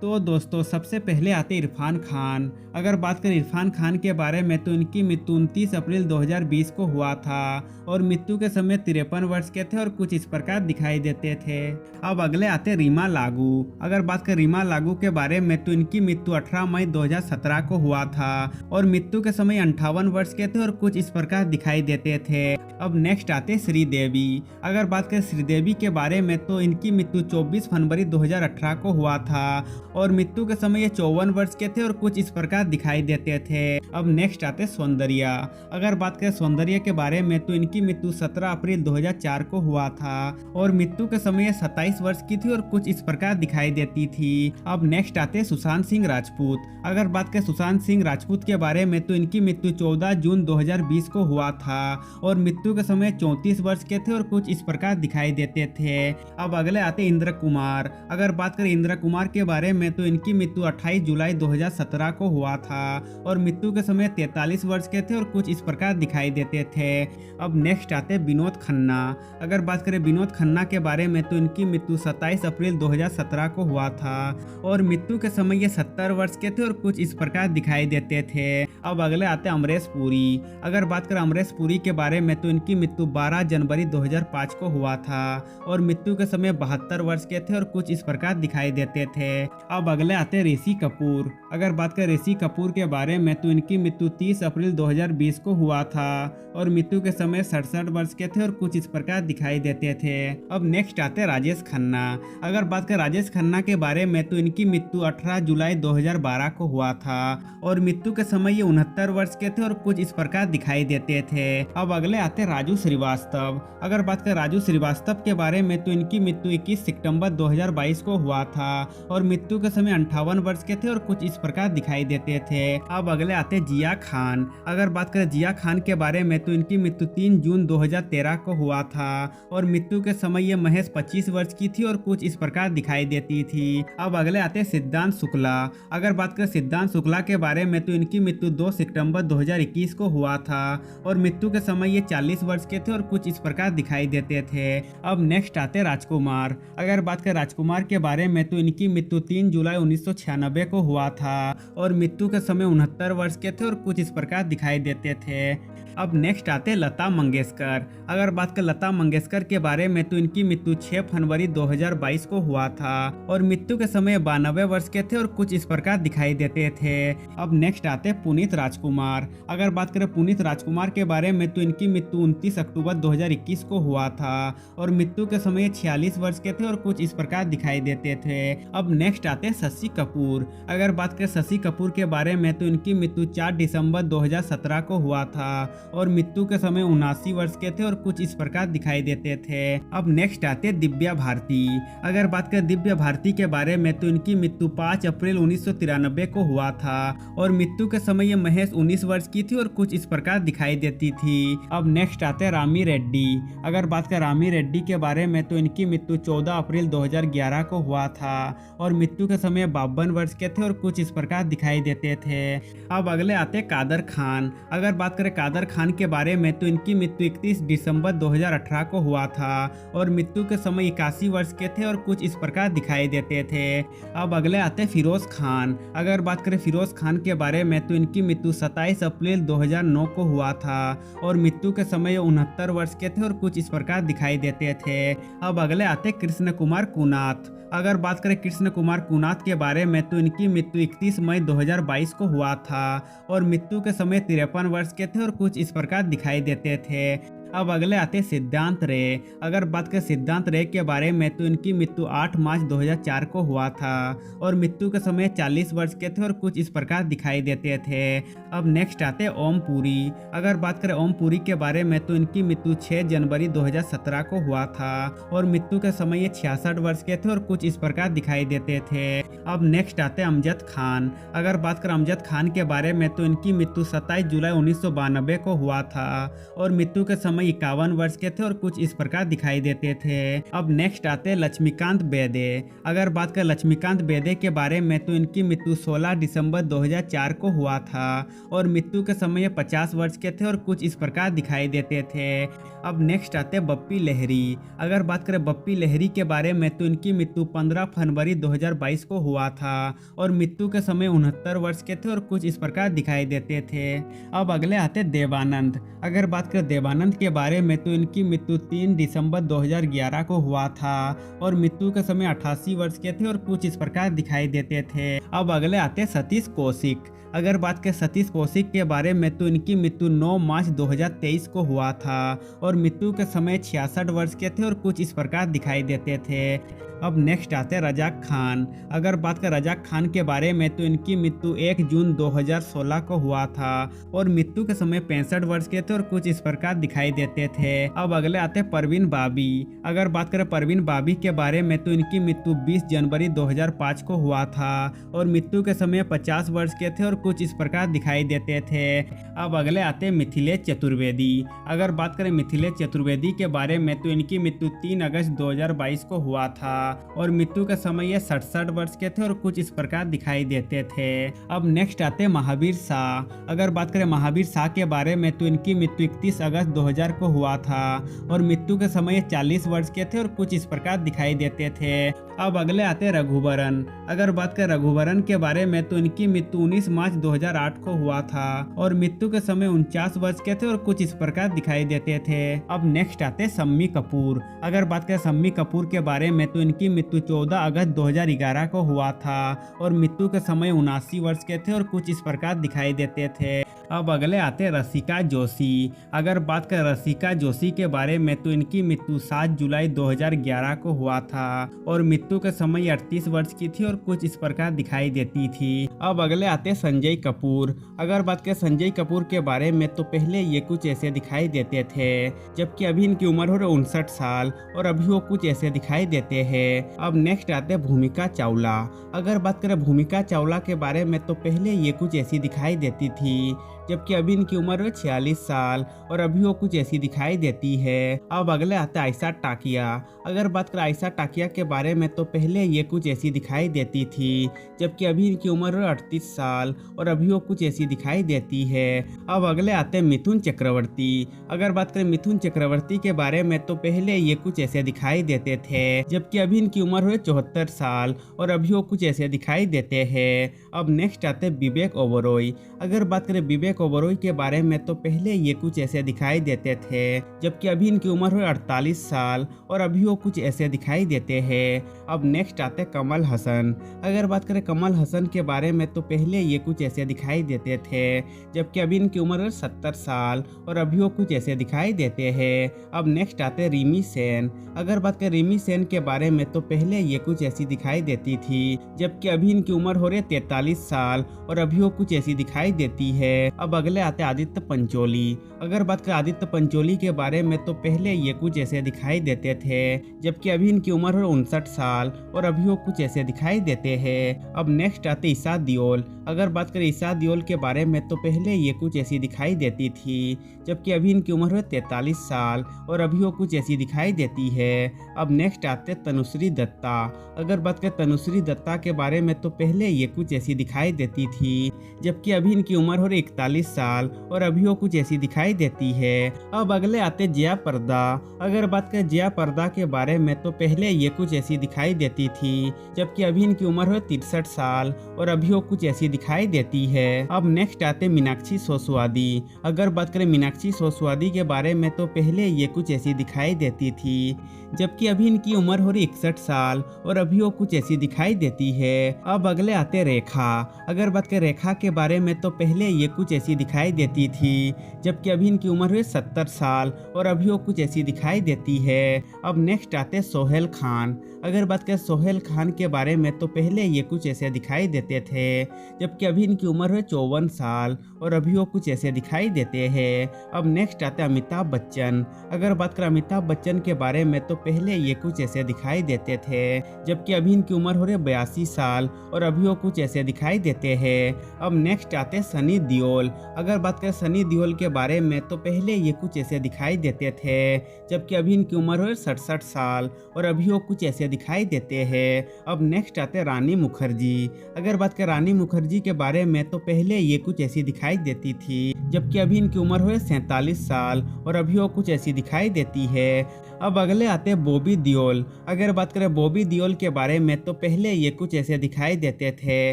तो दोस्तों सबसे पहले आते इरफान खान। अगर बात करें इरफान खान के बारे में तो इनकी मृत्यु 29 अप्रैल 2020 को हुआ था और मृत्यु के समय 53 वर्ष के थे और कुछ इस प्रकार दिखाई देते थे। अब अगले आते रीमा लागू। अगर बात करें रीमा लागू के बारे में तो इनकी मृत्यु 18 मई 2017 को हुआ था और मृत्यु के समय 58 वर्ष के थे और कुछ इस प्रकार दिखाई देते थे। अब नेक्स्ट आते श्रीदेवी। अगर बात करें श्रीदेवी के बारे में तो इनकी मृत्यु 24 फरवरी 2018 को हुआ था और मृत्यु के समय ये 54 वर्ष के थे और कुछ इस प्रकार दिखाई देते थे। अब नेक्स्ट आते सौंदर्या। अगर बात करें सौंदर्या के बारे में तो इनकी मृत्यु 17 अप्रैल 2004 को हुआ था और मृत्यु के समय ये 27 वर्ष की थी और कुछ इस प्रकार दिखाई देती थी। अब नेक्स्ट आते सुशांत सिंह राजपूत। अगर बात करें सुशांत सिंह राजपूत के बारे में तो इनकी मृत्यु 14 जून 2020 को हुआ था और मृत्यु के समय 34 वर्ष के थे और कुछ इस प्रकार दिखाई देते थे। अब अगले आते इंद्र कुमार। अगर बात करें इंद्र कुमार के बारे में तो इनकी मृत्यु 28 जुलाई 2017 को हुआ था और मृत्यु के समय 43 वर्ष के थे और कुछ इस प्रकार दिखाई देते थे। अब नेक्स्ट आते विनोद खन्ना। अगर बात करें विनोद खन्ना के बारे में तो इनकी मृत्यु 27 अप्रैल 2017 को हुआ था और मृत्यु के समय ये 70 वर्ष के थे और कुछ इस प्रकार दिखाई देते थे। अब अगले आते अमरीश पुरी। अगर बात करें अमरीश पुरी के बारे में तो इनकी मृत्यु 12 जनवरी 2005 को हुआ था और मृत्यु के समय 72 वर्ष के थे और कुछ इस प्रकार दिखाई देते थे। अब अगले आते ऋषि कपूर। अगर बात करें ऋषि कपूर के बारे में तो इनकी मृत्यु 30 अप्रैल 2020 को हुआ था और मृत्यु के समय 67 वर्ष के थे और कुछ इस प्रकार दिखाई देते थे। अब नेक्स्ट आते राजेश खन्ना। अगर बात करें राजेश खन्ना के बारे में तो इनकी मृत्यु 18 जुलाई 2012 को हुआ था और मृत्यु के समय ये 69 वर्ष के थे और कुछ इस प्रकार दिखाई देते थे। अब अगले आते राजू श्रीवास्तव। अगर बात करें राजू श्रीवास्तव के बारे में तो इनकी मृत्यु 21 सितंबर 2022 को हुआ था और मृत्यु के समय 58 वर्ष के थे और कुछ इस प्रकार दिखाई देते थे। अब अगले आते जिया खान। अगर बात करें जिया खान के बारे में तो इनकी मृत्यु 3 जून 2013 को हुआ था और मृत्यु के समय ये महज 25 वर्ष की थी और कुछ इस प्रकार दिखाई देती थी। अब अगले आते सिद्धांत शुक्ला। अगर बात करें सिद्धांत शुक्ला के बारे में तो इनकी मृत्यु 2 सितंबर 2021 को हुआ था और मृत्यु के समय ये 40 वर्ष के थे और कुछ इस प्रकार दिखाई देते थे। अब नेक्स्ट आते राजकुमार। अगर बात करें राजकुमार के बारे में तो इनकी मृत्यु 3 जुलाई 1996 को हुआ था और मृत्यु के समय 69 वर्ष के थे और कुछ इस प्रकार दिखाई देते थे। अब नेक्स्ट आते लता मंगेशकर। अगर बात करें लता मंगेशकर के बारे में तो इनकी मृत्यु 6 फरवरी 2022 को हुआ था और मृत्यु के समय 92 वर्ष के थे और कुछ इस प्रकार दिखाई देते थे। अब नेक्स्ट आते पुनीत राजकुमार। अगर बात करें पुनीत राजकुमार के बारे में तो इनकी मृत्यु 29 अक्टूबर 2021 को हुआ था और मृत्यु के समय 46 वर्ष के थे और कुछ इस प्रकार दिखाई देते थे। अब नेक्स्ट आते शशि कपूर। अगर बात करें शशि कपूर के बारे में तो इनकी मृत्यु 4 दिसंबर 2017 को हुआ था और मृत्यु के समय 79 वर्ष के थे और कुछ इस प्रकार दिखाई देते थे। अब नेक्स्ट आते दिव्या भारती। अगर बात करें दिव्या भारती के बारे में तो इनकी मृत्यु 5 अप्रैल 1993 को हुआ था और मृत्यु के समय ये महज 19 वर्ष की थी और कुछ इस प्रकार दिखाई देती थी। अब नेक्स्ट आते रामी रेड्डी। अगर बात करें रामी रेड्डी के बारे में तो इनकी मृत्यु 14 अप्रैल 2011 को हुआ था और मृत्यु के समय 52 वर्ष के थे और कुछ इस प्रकार दिखाई देते थे। अब अगले आते कादर खान। अगर बात करें कादर खान के बारे में तो इनकी मृत्यु 31 दिसंबर 2018 को हुआ था और मृत्यु के समय 81 वर्ष के थे और कुछ इस प्रकार दिखाई देते थे। अब अगले आते फिरोज खान। अगर बात करें फिरोज खान के बारे में तो इनकी मृत्यु 27 अप्रैल 2009 को हुआ था और मृत्यु के समय 69 वर्ष के थे और कुछ इस प्रकार दिखाई देते थे। अब अगले आते कृष्ण कुमार कुनाथ। अगर बात करें कृष्ण कुमार कुनाथ के बारे में तो इनकी मृत्यु 31 मई 2022 को हुआ था और मृत्यु के समय 53 वर्ष के थे और कुछ इस प्रकार दिखाई देते थे। अब अगले आते सिद्धांत रे। अगर बात करें सिद्धांत रे के बारे में तो इनकी मृत्यु 8 मार्च 2004 को हुआ था और मृत्यु के समय 40 वर्ष के थे और कुछ इस प्रकार दिखाई देते थे। अब नेक्स्ट आते ओम पुरी। अगर बात करें ओम पुरी के बारे में तो इनकी मृत्यु 6 जनवरी 2017 को हुआ था और मृत्यु के समय ये 66 वर्ष के थे और कुछ इस प्रकार दिखाई देते थे। अब नेक्स्ट आते अमजद खान। अगर बात करें अमजद खान के बारे में तो इनकी मृत्यु 27 जुलाई 1992 को हुआ था और मृत्यु के समय समय 51 वर्ष के थे और कुछ इस प्रकार दिखाई देते थे। अब नेक्स्ट आते लक्ष्मीकांत बेदे। अगर बात करें लक्ष्मीकांत बेदे के बारे में तो इनकी मृत्यु 16 दिसंबर 2004 को हुआ था और मृत्यु के समय 50 वर्ष के थे और कुछ इस प्रकार दिखाई देते थे। अब नेक्स्ट आते बप्पी लहरी। अगर बात करें बप्पी लहरी के बारे में तो इनकी मृत्यु 15 फरवरी 2022 को हुआ था और मृत्यु के समय 69 वर्ष के थे और कुछ इस प्रकार दिखाई देते थे। अब अगले आते देवानंद। अगर बात करें देवानंद के बारे में तो इनकी मृत्यु 3 दिसंबर 2011 को हुआ था और मृत्यु के समय 88 वर्ष के थे और कुछ इस प्रकार दिखाई देते थे। अब अगले आते सतीश कौशिक। अगर बात करें सतीश कौशिक के बारे में तो इनकी मृत्यु 9 मार्च 2023 को हुआ था और मृत्यु के समय 66 वर्ष के थे और कुछ इस प्रकार दिखाई देते थे। अब नेक्स्ट आते हैं रजाक खान। अगर बात करें रजाक खान के बारे में तो इनकी मृत्यु 1 जून 2016 को हुआ था और मृत्यु के समय 65 वर्ष के थे और कुछ इस प्रकार दिखाई देते थे। अब अगले आते हैं परवीन बाबी। अगर बात करें परवीन बाबी के बारे में तो इनकी मृत्यु 20 जनवरी 2005 को हुआ था और मृत्यु के समय 50 वर्ष के थे और कुछ इस प्रकार दिखाई देते थे। अब अगले आते हैं मिथिलेश चतुर्वेदी। अगर बात करें मिथिलेश चतुर्वेदी के बारे में तो इनकी मृत्यु 3 अगस्त 2022 को हुआ था और मृत्यु के समय ये 67 वर्ष के थे और कुछ इस प्रकार दिखाई देते थे। अब नेक्स्ट आते हैं महावीर शाह। अगर बात करें महावीर शाह के बारे में तो इनकी मृत्यु 31 अगस्त 2000 को हुआ था और मृत्यु के समय 40 वर्ष के थे और कुछ इस प्रकार दिखाई देते थे। अब अगले आते हैं रघुवरन। अगर बात करें रघुवरन के बारे में तो इनकी मृत्यु 19 मार्च 2008 को हुआ था और मृत्यु के समय 49 वर्ष के थे और कुछ इस प्रकार दिखाई देते थे। अब नेक्स्ट आते हैं शम्मी कपूर। अगर बात करें शम्मी कपूर के बारे में तो इनकी मृत्यु 14 अगस्त 2011 को हुआ था और मृत्यु के समय 79 वर्ष के थे और कुछ इस प्रकार दिखाई देते थे। अब अगले आते हैं रसिका जोशी। अगर बात करें रसिका जोशी के बारे में तो इनकी मृत्यु 7 जुलाई 2011 को हुआ था और मृत्यु के समय 38 वर्ष की थी और कुछ इस प्रकार दिखाई देती थी। अब अगले आते हैं संजय कपूर। अगर बात करें संजय कपूर के बारे में तो पहले ये कुछ ऐसे दिखाई देते थे जबकि अभी इनकी उम्र हो रही 59 साल और अभी वो कुछ ऐसे दिखाई देते हैं। अब नेक्स्ट आते हैं भूमिका चावला। अगर बात करें भूमिका चावला के बारे में तो पहले ये कुछ ऐसी दिखाई देती थी जबकि अभी इनकी उम्र 46 साल और अभी वो कुछ ऐसी दिखाई देती है। अब अगले आते हैं आयशा टाकिया। अगर बात करें आयशा टाकिया के बारे में तो पहले ये कुछ ऐसी दिखाई देती थी जबकि अभी इनकी उम्र 38 साल और अभी वो कुछ ऐसी दिखाई देती है। अब अगले आते हैं मिथुन चक्रवर्ती। अगर बात करें मिथुन चक्रवर्ती के बारे में तो पहले ये कुछ ऐसे दिखाई देते थे जबकि अभी इनकी उम्र 74 साल और अभी वो कुछ ऐसे दिखाई देते हैं। अब नेक्स्ट आते हैं विवेक ओबरॉय। अगर बात करें विवेक ओबरॉय के बारे में तो पहले ये कुछ ऐसे दिखाई देते थे जबकि अभी इनकी उम्र 48 साल और अभी वो कुछ ऐसे दिखाई देते हैं। अब नेक्स्ट आते हैं कमल हसन। अगर बात करें कमल हसन के बारे में तो पहले ये कुछ ऐसे दिखाई देते थे जबकि अभी इनकी उम्र 70 साल और अभी वो कुछ ऐसे दिखाई देते हैं। अब नेक्स्ट आते हैं रिमी सेन। अगर बात करें रिमी सेन के बारे में तो पहले ये कुछ ऐसी दिखाई देती थी जबकि अभी इनकी उम्र हो रही 43 साल और अभी वो कुछ ऐसी दिखाई देती है। अब अगले आते आदित्य पंचोली। अगर बात करें आदित्य पंचोली के बारे में तो पहले ये कुछ ऐसे दिखाई देते थे जबकि अभी इनकी उम्र 59 साल और अभी वो कुछ ऐसे दिखाई देते हैं। अब नेक्स्ट आते ईशा दियोल। अगर बात करें ईशा दियोल के बारे में तो पहले ये कुछ ऐसी दिखाई देती थी जबकि अभी इनकी उम्र 43 साल और अभी वो कुछ ऐसी दिखाई देती है। अब नेक्स्ट आते तनुश्री दत्ता। अगर बात करें तनुश्री दत्ता के बारे में तो पहले ये कुछ ऐसी दिखाई देती थी जबकि अभी इनकी उम्र हो 41 साल और अभी वो कुछ ऐसी दिखाई देती है। अब अगले आते जया प्रदा। अगर बात करें जया प्रदा के बारे में तो पहले ये कुछ ऐसी दिखाई देती थी जबकि अभी इनकी उम्र हो 63 साल और अभी वो कुछ ऐसी दिखाई देती है। अब नेक्स्ट आते मीनाक्षी सोसवादी। अगर बात करें मीनाक्षी सोसवादी के बारे में तो पहले ये कुछ ऐसी दिखाई देती थी जबकि अभी इनकी उम्र हो रही 61 साल और अभी वो कुछ ऐसी दिखाई देती है। अब अगले आते रेखा। अगर बात करें रेखा के बारे में तो पहले ये कुछ ऐसी दिखाई देती थी जबकि अभी इनकी उम्र हुई 70 साल और अभी वो कुछ ऐसी दिखाई देती है। अब नेक्स्ट आते सोहेल खान। अगर बात करें सोहेल खान के बारे में तो पहले ये कुछ ऐसे दिखाई देते थे, जबकि अभी इनकी उम्र है 54 साल और अभी वो कुछ ऐसे दिखाई देते हैं। अब नेक्स्ट आते हैं अमिताभ बच्चन। अगर बात करें अमिताभ बच्चन के बारे में तो पहले ये कुछ ऐसे दिखाई देते थे, जबकि अभी इनकी उम्र हो रही है 82 साल और अभी वो कुछ ऐसे दिखाई देते हैं। अब नेक्स्ट आते हैं सनी देओल। अगर बात करें सनी देओल के बारे में तो पहले ये कुछ ऐसे दिखाई देते थे, जबकि अभी इनकी उम्र हो 67 साल और अभी वो कुछ ऐसे दिखाई देते हैं। अब नेक्स्ट आते हैं रानी मुखर्जी। अगर बात करें रानी मुखर्जी के बारे में तो पहले ये कुछ ऐसी दिखाई देती थी, जबकि अभी इनकी उम्र हो 47 साल और अभी वो कुछ ऐसी दिखाई देती है। अब अगले आते हैं बॉबी देओल। अगर बात करें बॉबी देओल के बारे में तो पहले ये कुछ ऐसे दिखाई देते थे,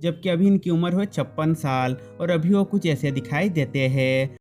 जबकि अभी इनकी उम्र हो 56 साल और अभी वो कुछ ऐसे दिखाई देते हैं।